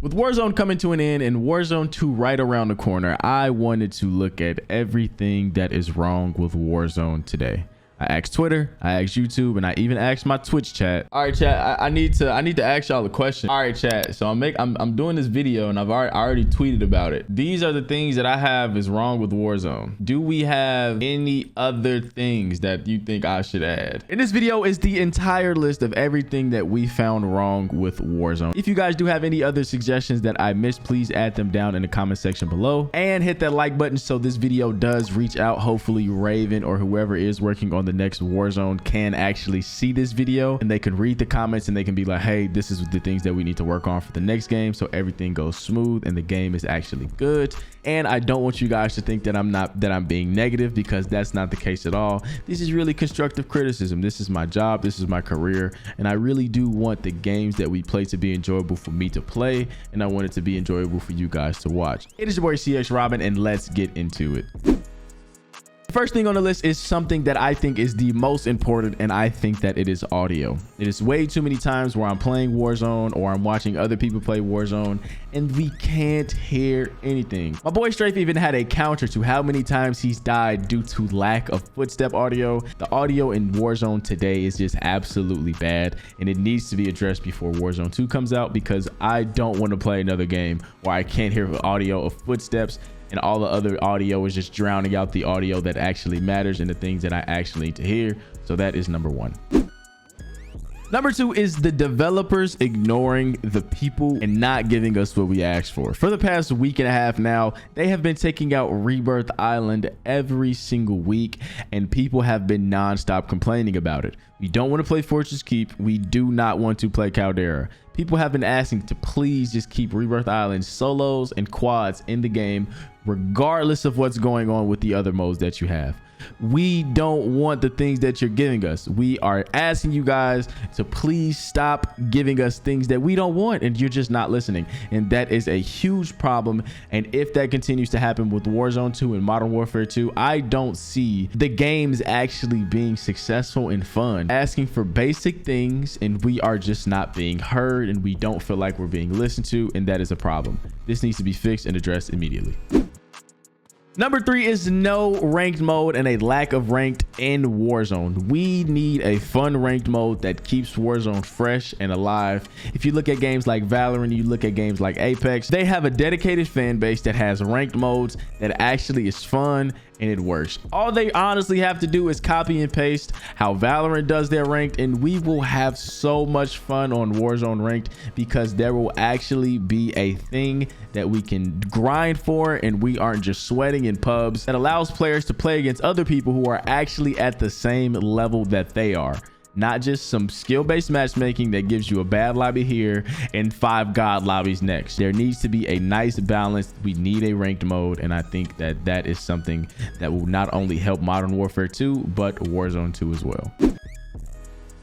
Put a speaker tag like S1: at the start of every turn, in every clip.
S1: With Warzone coming to an end and Warzone 2 right around the corner, I wanted to look at everything that is wrong with Warzone today. I asked Twitter, I asked YouTube, and I even asked my Twitch chat. All right, chat. I need to ask y'all a question. All right, chat. So I'm doing this video, and I already tweeted about it. These are the things that I have is wrong with Warzone. Do we have any other things that you think I should add? In this video is the entire list of everything that we found wrong with Warzone. If you guys do have any other suggestions that I missed, please add them down in the comment section below, and hit that like button so this video does reach out. Hopefully, Raven or whoever is working on the next Warzone can actually see this video, and they can read the comments and they can be like, hey, this is the things that we need to work on for the next game, so everything goes smooth and the game is actually good. And I don't want you guys to think that I'm being negative, because that's not the case at all. This is really constructive criticism. This is my job, this is my career, and I really do want the games that we play to be enjoyable for me to play, and I want it to be enjoyable for you guys to watch. It is your boy CxRobin, and let's get into it. First thing on the list is something that I think is the most important, and I think that it is audio. It is way too many times where I'm playing Warzone or I'm watching other people play Warzone and we can't hear anything. My boy Strafe even had a counter to how many times he's died due to lack of footstep audio. The audio in Warzone today is just absolutely bad, and it needs to be addressed before Warzone 2 comes out, because I don't want to play another game where I can't hear the audio of footsteps and all the other audio is just drowning out the audio that actually matters and the things that I actually need to hear. So that is number one. Number two is the developers ignoring the people and not giving us what we asked for. For the past week and a half now, they have been taking out Rebirth Island every single week, and people have been non-stop complaining about it. We don't want to play Fortress Keep. We do not want to play Caldera. People have been asking to please just keep Rebirth Island solos and quads in the game, regardless of what's going on with the other modes that you have. We don't want the things that you're giving us. We are asking you guys to please stop giving us things that we don't want, and you're just not listening. And that is a huge problem. And if that continues to happen with Warzone 2 and Modern Warfare 2, I don't see the games actually being successful and fun. Asking for basic things, and we are just not being heard, and we don't feel like we're being listened to, and that is a problem. This needs to be fixed and addressed immediately. Number three is no ranked mode and a lack of ranked in Warzone. We need a fun ranked mode that keeps Warzone fresh and alive. If you look at games like Valorant, you look at games like Apex, they have a dedicated fan base that has ranked modes that actually is fun and it works. All they honestly have to do is copy and paste how Valorant does their ranked, and we will have so much fun on Warzone ranked, because there will actually be a thing that we can grind for, and we aren't just sweating in pubs. That allows players to play against other people who are actually at the same level that they are. Not just some skill-based matchmaking that gives you a bad lobby here and 5 god lobbies next. There needs to be a nice balance. We need a ranked mode, and I think that that is something that will not only help Modern Warfare 2 but Warzone 2 as well.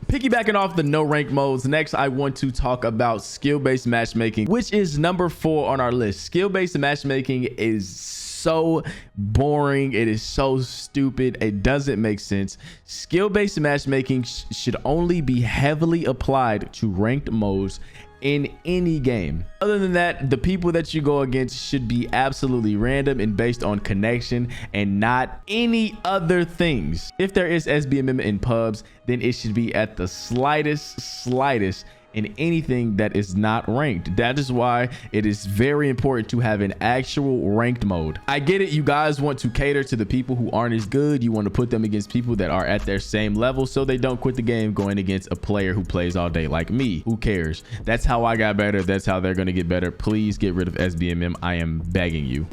S1: Piggybacking off the no rank modes, next I want to talk about skill-based matchmaking, which is number 4 on our list. Skill-based matchmaking is so boring. It is so stupid. It doesn't make sense. Skill-based matchmaking should only be heavily applied to ranked modes in any game. Other than that, the people that you go against should be absolutely random and based on connection and not any other things. If there is SBMM in pubs, then it should be at the slightest in anything that is not ranked. That is why it is very important to have an actual ranked mode. I get it, you guys want to cater to the people who aren't as good. You want to put them against people that are at their same level so they don't quit the game going against a player who plays all day like me. Who cares? That's how I got better. That's how they're going to get better. Please get rid of SBMM. I am begging you.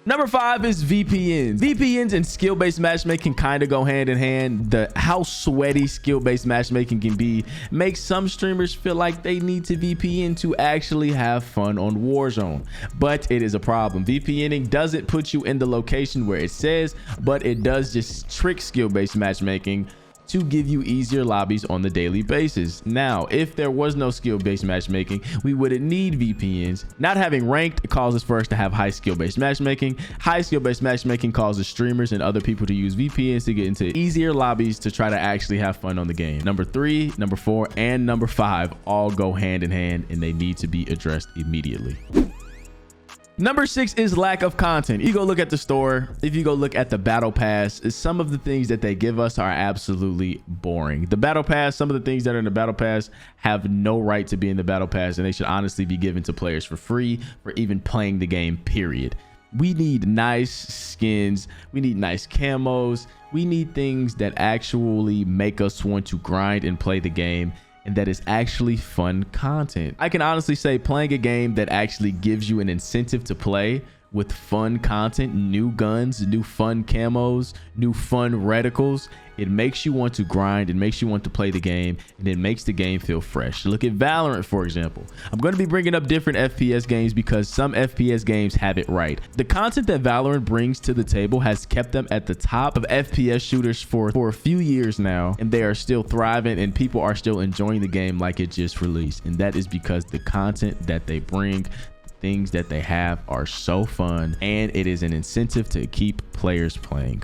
S1: Number 5 is VPNs. VPNs and skill-based matchmaking kind of go hand in hand. How sweaty skill-based matchmaking can be makes some streamers feel like they need to VPN to actually have fun on Warzone, but it is a problem. VPNing doesn't put you in the location where it says, but it does just trick skill-based matchmaking to give you easier lobbies on the daily basis. Now, if there was no skill-based matchmaking, we wouldn't need VPNs. Not having ranked causes for us to have high skill-based matchmaking. High skill-based matchmaking causes streamers and other people to use VPNs to get into easier lobbies to try to actually have fun on the game. Number 3, number 4, and number 5 all go hand in hand, and they need to be addressed immediately. Number 6 is lack of content. You go look at the store. If you go look at the battle pass, some of the things that they give us are absolutely boring. The battle pass, some of the things that are in the battle pass have no right to be in the battle pass, and they should honestly be given to players for free for even playing the game, period. We need nice skins. We need nice camos. We need things that actually make us want to grind and play the game, and that is actually fun content. I can honestly say playing a game that actually gives you an incentive to play with fun content, new guns, new fun camos, new fun reticles, it makes you want to grind, it makes you want to play the game, and it makes the game feel fresh. Look at Valorant, for example. I'm going to be bringing up different FPS games because some FPS games have it right. The content that Valorant brings to the table has kept them at the top of FPS shooters for a few years now, and they are still thriving, and people are still enjoying the game like it just released. And that is because the content that they bring, things that they have, are so fun, and it is an incentive to keep players playing.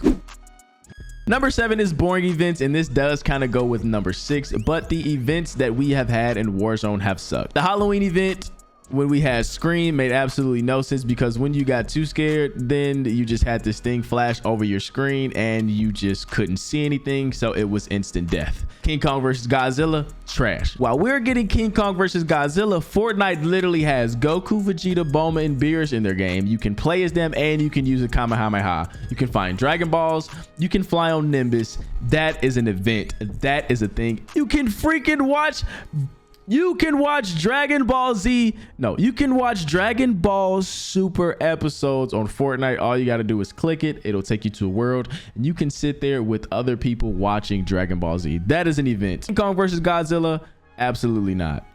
S1: Number 7 is boring events, and this does kind of go with number 6, but the events that we have had in Warzone have sucked. The Halloween event, when we had Scream, made absolutely no sense, because when you got too scared, then you just had this thing flash over your screen and you just couldn't see anything, so it was instant death. King Kong versus Godzilla, trash. While we're getting King Kong versus Godzilla, Fortnite literally has Goku, Vegeta, Bulma, and Beerus in their game. You can play as them, and you can use a Kamehameha. You can find Dragon Balls. You can fly on Nimbus. That is an event. That is a thing. You can freaking watch... You can watch Dragon Ball Z. No, you can watch Dragon Ball Super episodes on Fortnite. All you got to do is click it. It'll take you to a world, and you can sit there with other people watching Dragon Ball Z. That is an event. King Kong versus Godzilla? Absolutely not.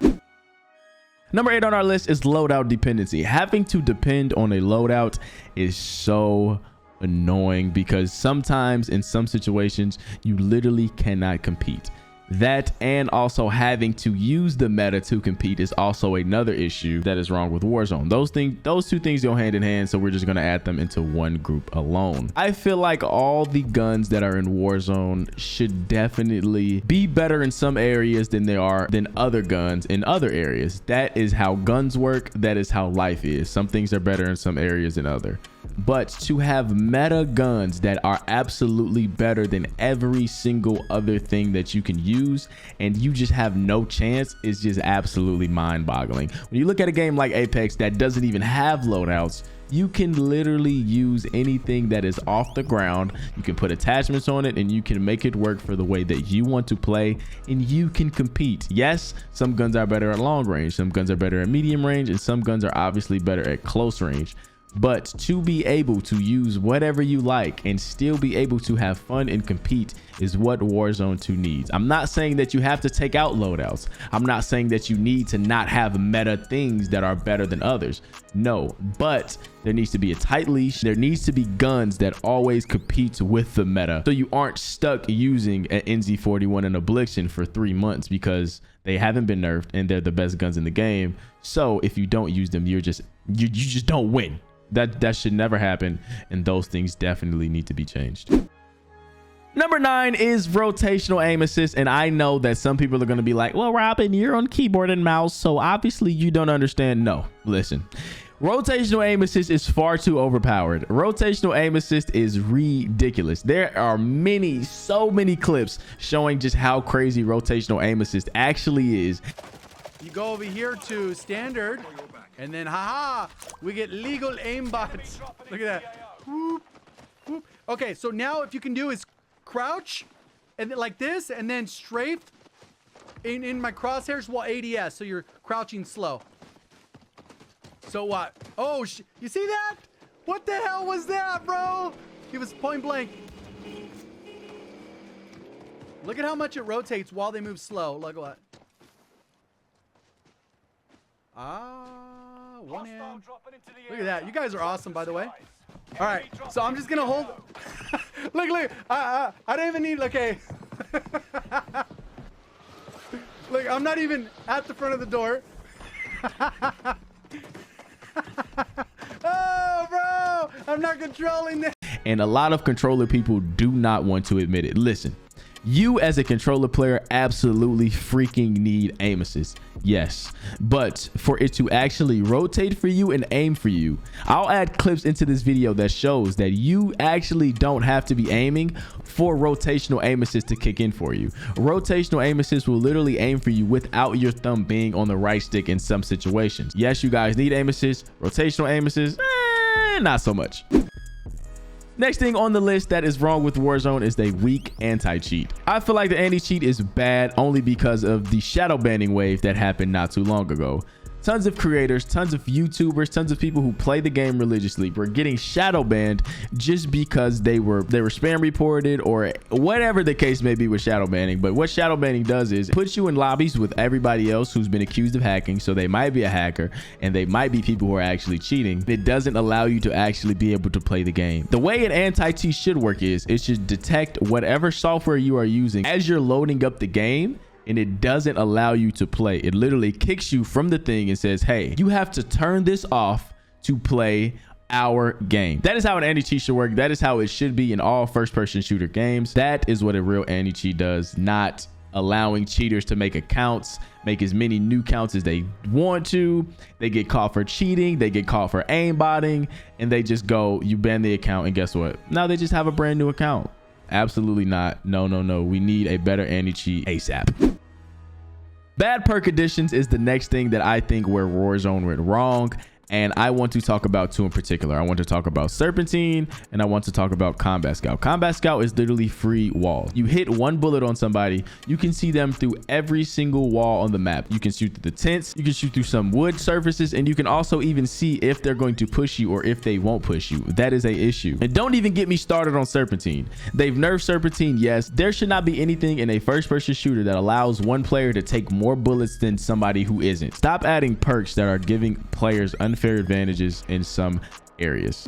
S1: Number 8 on our list is loadout dependency. Having to depend on a loadout is so annoying because sometimes in some situations you literally cannot compete. That, and also having to use the meta to compete, is also another issue that is wrong with Warzone. Those two things go hand in hand, so we're just going to add them into one group alone. I feel like all the guns that are in Warzone should definitely be better in some areas than they are than other guns in other areas. That is how guns work. That is how life is. Some things are better in some areas than other. But to have meta guns that are absolutely better than every single other thing that you can use, and you just have no chance, is just absolutely mind-boggling. When you look at a game like Apex that doesn't even have loadouts, you can literally use anything that is off the ground. You can put attachments on it, and you can make it work for the way that you want to play, and you can compete. Yes, some guns are better at long range, some guns are better at medium range, and some guns are obviously better at close range. But to be able to use whatever you like and still be able to have fun and compete is what Warzone 2 needs. I'm not saying that you have to take out loadouts. I'm not saying that you need to not have meta things that are better than others. No, but there needs to be a tight leash. There needs to be guns that always compete with the meta, so you aren't stuck using an NZ41 and a Blixen for 3 months because they haven't been nerfed and they're the best guns in the game. So if you don't use them, you just don't win. That should never happen, and those things definitely need to be changed. Number 9 is rotational aim assist, and I know that some people are going to be like, well, Robin, you're on keyboard and mouse, so obviously you don't understand. No, listen. Rotational aim assist is far too overpowered. Rotational aim assist is ridiculous. There are so many clips showing just how crazy rotational aim assist actually is.
S2: You go over here to standard, and then haha, we get legal aimbots. Look at that. Whoop, whoop. Okay, so now if you can do is crouch and then like this, and then strafe in my crosshairs while ADS, so you're crouching slow. So what? Oh, you see that? What the hell was that, bro? He was point blank. Look at how much it rotates while they move slow. Look what. Ah, one hand. Look at that. You guys are awesome, by the way. All right, so I'm just gonna hold. Look. I don't even need. Okay. Like, I'm not even at the front of the door. Oh, bro, I'm not controlling this.
S1: And a lot of controller people do not want to admit it. Listen, you as a controller player absolutely freaking need aim assist. Yes, but for it to actually rotate for you and aim for you, I'll add clips into this video that shows that you actually don't have to be aiming for rotational aim assist to kick in for you. Rotational aim assist will literally aim for you without your thumb being on the right stick in some situations. Yes, you guys need aim assist. Rotational aim assist, not so much. Next thing on the list that is wrong with Warzone is the weak anti-cheat. I feel like the anti-cheat is bad only because of the shadow banning wave that happened not too long ago. Tons of creators, tons of YouTubers, tons of people who play the game religiously were getting shadow banned just because they were spam reported or whatever the case may be with shadow banning. But what shadow banning does is it puts you in lobbies with everybody else who's been accused of hacking. So they might be a hacker and they might be people who are actually cheating. It doesn't allow you to actually be able to play the game. The way an anti-cheat should work is it should detect whatever software you are using as you're loading up the game, and it doesn't allow you to play. It literally kicks you from the thing and says, hey, you have to turn this off to play our game. That is how an anti-cheat should work. That is how it should be in all first-person shooter games. That is what a real anti-cheat does, not allowing cheaters to make accounts, make as many new accounts as they want to. They get caught for cheating, they get caught for aimbotting, and they just go, you ban the account, and guess what? Now they just have a brand new account. Absolutely not. No, no, no. We need a better anti-cheat ASAP. Bad perk additions is the next thing that I think where Warzone went wrong. And I want to talk about two in particular. I want to talk about Serpentine and I want to talk about Combat Scout. Combat Scout is literally free wall. You hit one bullet on somebody, you can see them through every single wall on the map. You can shoot through the tents, you can shoot through some wood surfaces, and you can also even see if they're going to push you or if they won't push you. That is a issue. And don't even get me started on Serpentine. They've nerfed Serpentine, yes. There should not be anything in a first-person shooter that allows one player to take more bullets than somebody who isn't. Stop adding perks that are giving players unfair advantages in some areas.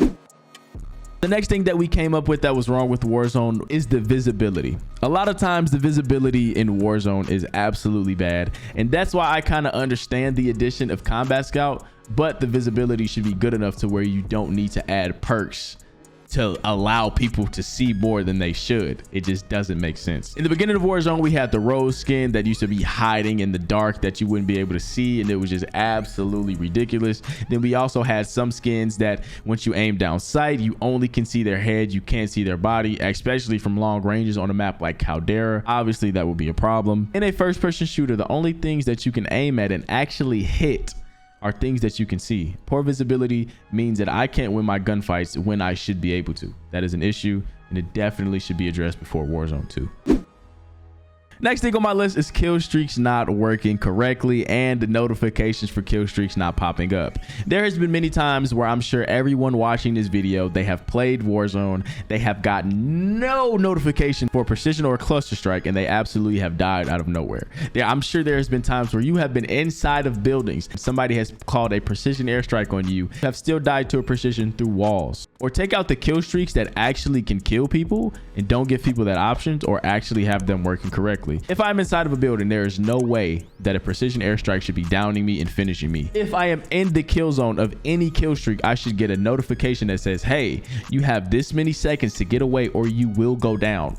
S1: The next thing that we came up with that was wrong with Warzone is the visibility. A lot of times the visibility in Warzone is absolutely bad, and that's why I kind of understand the addition of Combat Scout, but the visibility should be good enough to where you don't need to add perks to allow people to see more than they should. It just doesn't make sense. In the beginning of Warzone, we had the rose skin that used to be hiding in the dark that you wouldn't be able to see, and it was just absolutely ridiculous. Then we also had some skins that once you aim down sight, you only can see their head, you can't see their body, especially from long ranges on a map like Caldera. Obviously that would be a problem. In a first-person shooter, the only things that you can aim at and actually hit are things that you can see. Poor visibility means that I can't win my gunfights when I should be able to. That is an issue, and it definitely should be addressed before Warzone 2. Next thing on my list is Killstreaks not working correctly and the notifications for Killstreaks not popping up. There has been many times where I'm sure everyone watching this video, they have played Warzone, they have gotten no notification for precision or cluster strike, and they absolutely have died out of nowhere. I'm sure there has been times where you have been inside of buildings, somebody has called a precision airstrike on you, have still died to a precision through walls. Or take out the Killstreaks that actually can kill people and don't give people that options or actually have them working correctly. If I'm inside of a building, there is no way that a precision airstrike should be downing me and finishing me. If I am in the kill zone of any kill streak, I should get a notification that says, hey, you have this many seconds to get away or you will go down.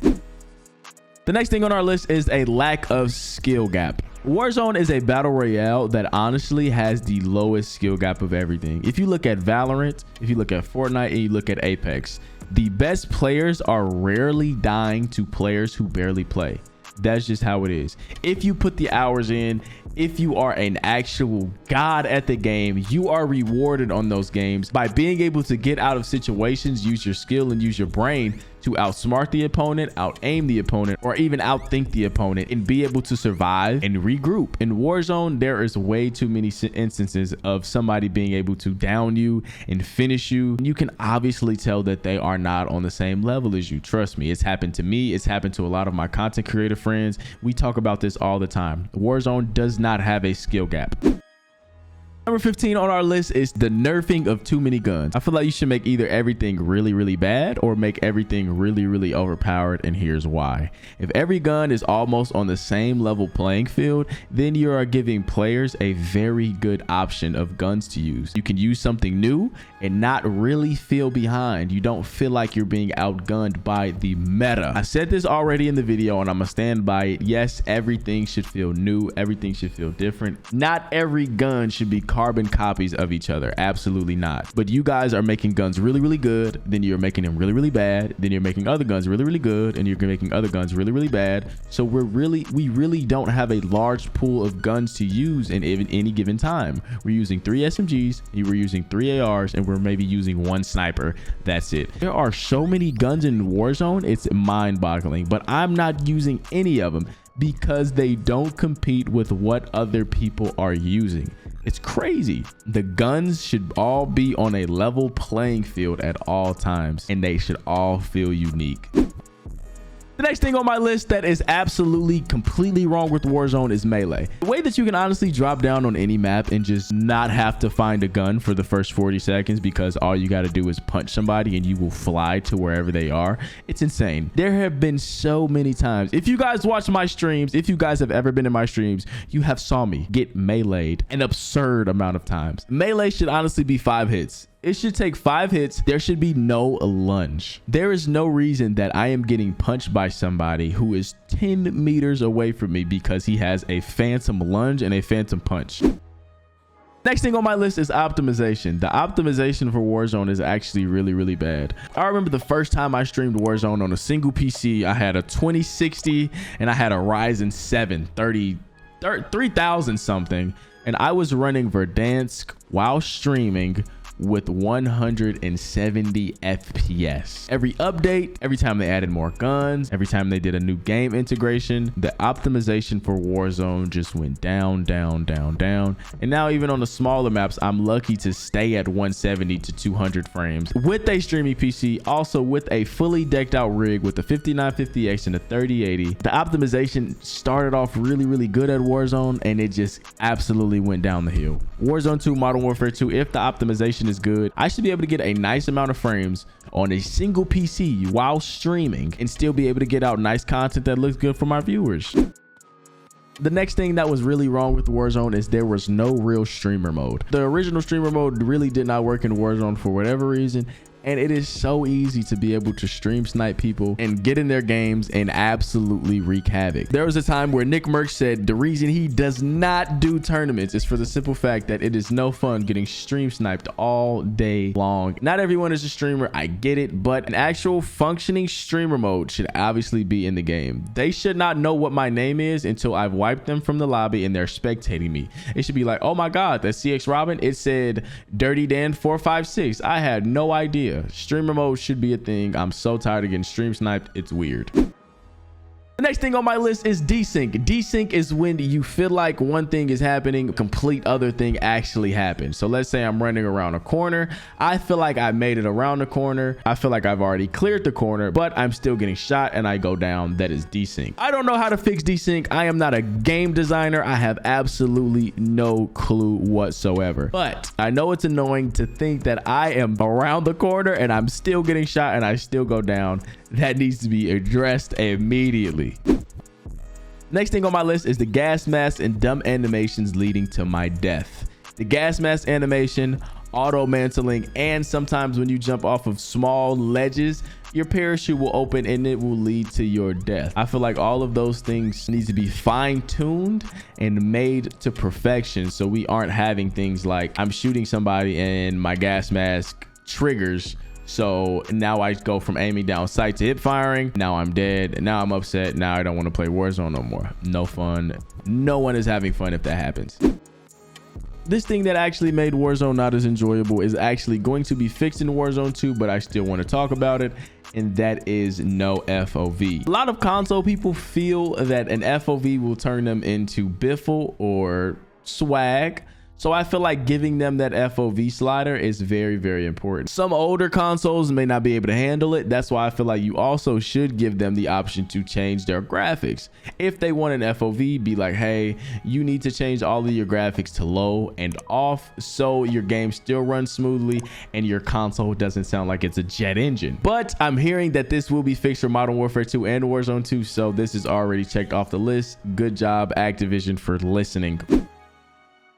S1: The next thing on our list is a lack of skill gap. Warzone is a battle royale that honestly has the lowest skill gap of everything. If you look at Valorant, if you look at Fortnite, and you look at Apex, the best players are rarely dying to players who barely play. That's just how it is. If you put the hours in, if you are an actual god at the game, you are rewarded on those games by being able to get out of situations, use your skill and use your brain to outsmart the opponent, out aim the opponent, or even outthink the opponent and be able to survive and regroup. In Warzone, there is way too many instances of somebody being able to down you and finish you. You can obviously tell that they are not on the same level as you. Trust me, it's happened to me. It's happened to a lot of my content creator friends. We talk about this all the time. Warzone does not have a skill gap. Number 15 on our list is the nerfing of too many guns. I feel like you should make either everything really, really bad or make everything really, really overpowered, and here's why. If every gun is almost on the same level playing field, then you are giving players a very good option of guns to use. You can use something new and not really feel behind. You don't feel like you're being outgunned by the meta. I said this already in the video and I'm gonna stand by it. Yes, everything should feel new. Everything should feel different. Not every gun should be carbon copies of each other. Absolutely not. But you guys are making guns really, really good. Then you're making them really, really bad. Then you're making other guns really, really good. And you're making other guns really, really bad. So we really don't have a large pool of guns to use in any given time. We're using 3 SMGs, we're using 3 ARs, and we're maybe using 1 sniper. That's it. There are so many guns in Warzone, it's mind-boggling, but I'm not using any of them because they don't compete with what other people are using. It's crazy. The guns should all be on a level playing field at all times, and they should all feel unique. The next thing on my list that is absolutely completely wrong with Warzone is melee. The way that you can honestly drop down on any map and just not have to find a gun for the first 40 seconds because all you got to do is punch somebody and you will fly to wherever they are. It's insane. There have been so many times. If you guys watch my streams, if you guys have ever been in my streams, you have saw me get meleeed an absurd amount of times. Melee should honestly be 5 hits. It should take 5 hits. There should be no lunge. There is no reason that I am getting punched by somebody who is 10 meters away from me because he has a phantom lunge and a phantom punch. Next thing on my list is optimization. The optimization for Warzone is actually really, really bad. I remember the first time I streamed Warzone on a single PC, I had a 2060 and I had a Ryzen 7 3000 something. And I was running Verdansk while streaming with 170 FPS. Every update, every time they added more guns, every time they did a new game integration, the optimization for Warzone just went down, down, down, down. And now even on the smaller maps, I'm lucky to stay at 170 to 200 frames with a streaming PC, also with a fully decked out rig with the 5950X and the 3080. The optimization started off really, really good at Warzone, and it just absolutely went down the hill. Warzone 2, Modern Warfare 2, if the optimization is good, I should be able to get a nice amount of frames on a single PC while streaming and still be able to get out nice content that looks good for my viewers. The next thing that was really wrong with Warzone is there was no real streamer mode. The original streamer mode really did not work in Warzone for whatever reason. And it is so easy to be able to stream snipe people and get in their games and absolutely wreak havoc. There was a time where Nick Merckx said the reason he does not do tournaments is for the simple fact that it is no fun getting stream sniped all day long. Not everyone is a streamer, I get it, but an actual functioning streamer mode should obviously be in the game. They should not know what my name is until I've wiped them from the lobby and they're spectating me. It should be like, oh my God, that's CxRobin. It said Dirty Dan 456. I had no idea. Streamer mode should be a thing. I'm so tired of getting stream sniped. It's weird. The next thing on my list is desync. Desync is when you feel like one thing is happening, a complete other thing actually happened. So let's say I'm running around a corner. I feel like I made it around the corner. I feel like I've already cleared the corner, but I'm still getting shot and I go down. That is desync. I don't know how to fix desync. I am not a game designer. I have absolutely no clue whatsoever. But I know it's annoying to think that I am around the corner and I'm still getting shot and I still go down. That needs to be addressed immediately. Next thing on my list is the gas mask and dumb animations leading to my death. The gas mask animation, auto mantling, and sometimes when you jump off of small ledges, your parachute will open and it will lead to your death. I feel like all of those things need to be fine-tuned and made to perfection, so we aren't having things like I'm shooting somebody and my gas mask triggers. So now I go from aiming down sight to hip firing. Now I'm dead. And now I'm upset. Now I don't want to play Warzone no more. No fun. No one is having fun if that happens. This thing that actually made Warzone not as enjoyable is actually going to be fixed in Warzone 2, but I still want to talk about it. And that is no FOV. A lot of console people feel that an FOV will turn them into biffle or swag. So I feel like giving them that FOV slider is very, very important. Some older consoles may not be able to handle it. That's why I feel like you also should give them the option to change their graphics. If they want an FOV, be like, hey, you need to change all of your graphics to low and off so your game still runs smoothly and your console doesn't sound like it's a jet engine. But I'm hearing that this will be fixed for Modern Warfare 2 and Warzone 2, so this is already checked off the list. Good job, Activision, for listening.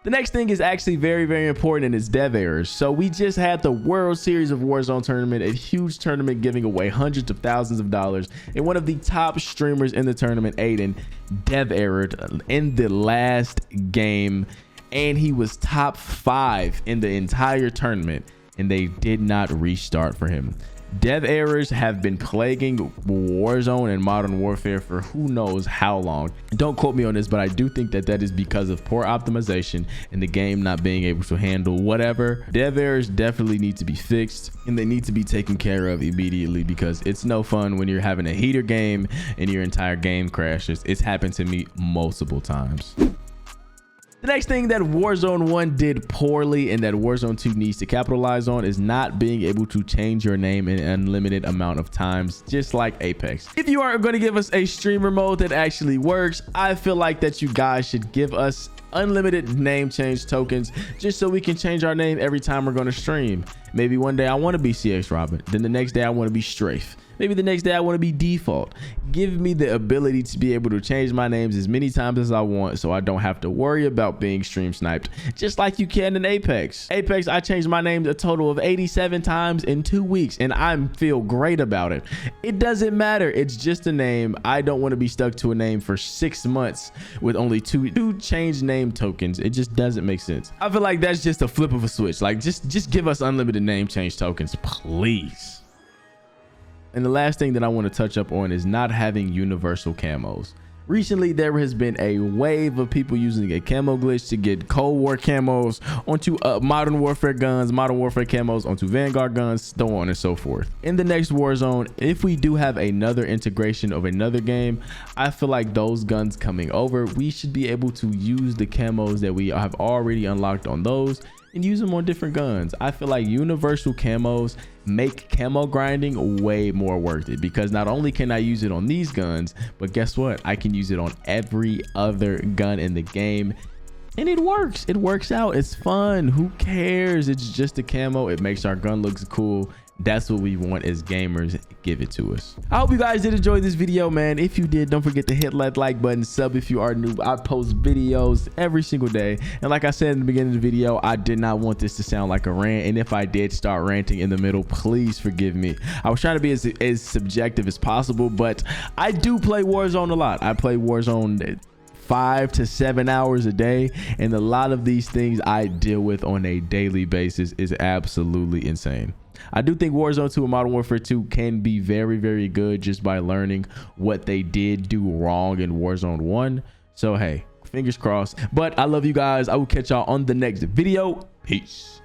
S1: The next thing is actually very, very important, and it's dev errors. So we just had the World Series of Warzone tournament, a huge tournament giving away hundreds of thousands of dollars, and one of the top streamers in the tournament, Aiden, dev errored in the last game, and he was top 5 in the entire tournament, and they did not restart for him. Dev errors have been plaguing Warzone and Modern Warfare for who knows how long. Don't quote me on this, but I do think that that is because of poor optimization and the game not being able to handle whatever. Dev errors definitely need to be fixed, and they need to be taken care of immediately, because it's no fun when you're having a heater game and your entire game crashes. It's happened to me multiple times. The next thing that Warzone 1 did poorly and that Warzone 2 needs to capitalize on is not being able to change your name an unlimited amount of times, just like Apex. If you are going to give us a streamer mode that actually works, I feel like that you guys should give us unlimited name change tokens, just so we can change our name every time we're going to stream. Maybe one day I want to be CxRobin, then the next day I want to be Strafe. Maybe the next day I want to be Default. Give me the ability to be able to change my names as many times as I want, so I don't have to worry about being stream sniped, just like you can in Apex. Apex, I changed my name a total of 87 times in 2 weeks, and I feel great about it. It doesn't matter. It's just a name. I don't want to be stuck to a name for 6 months with only two change name tokens. It just doesn't make sense. I feel like that's just a flip of a switch. Like, just give us unlimited name change tokens, please. And the last thing that I want to touch up on is not having universal camos. Recently, there has been a wave of people using a camo glitch to get Cold War camos onto Modern Warfare guns, Modern Warfare camos onto Vanguard guns, so on and so forth. In the next Warzone, if we do have another integration of another game, I feel like those guns coming over, we should be able to use the camos that we have already unlocked on those and use them on different guns. I feel like universal camos make camo grinding way more worth it, because not only can I use it on these guns, but guess what? I can use it on every other gun in the game. And it works. It works out. It's fun. Who cares? It's just a camo. It makes our gun look cool. That's what we want as gamers. Give it to us. I hope you guys did enjoy this video, man. If you did, don't forget to hit that like button, sub if you are new. I post videos every single day, and like I said in the beginning of the video, I did not want this to sound like a rant, and if I did start ranting in the middle, please forgive me. I was trying to be as subjective as possible, but I do play Warzone a lot. I play Warzone 5 to 7 hours a day, and a lot of these things I deal with on a daily basis is absolutely insane. I do think Warzone 2 and Modern Warfare 2 can be very, very good just by learning what they did do wrong in Warzone 1. So hey, fingers crossed. But I love you guys. I will catch y'all on the next video. Peace.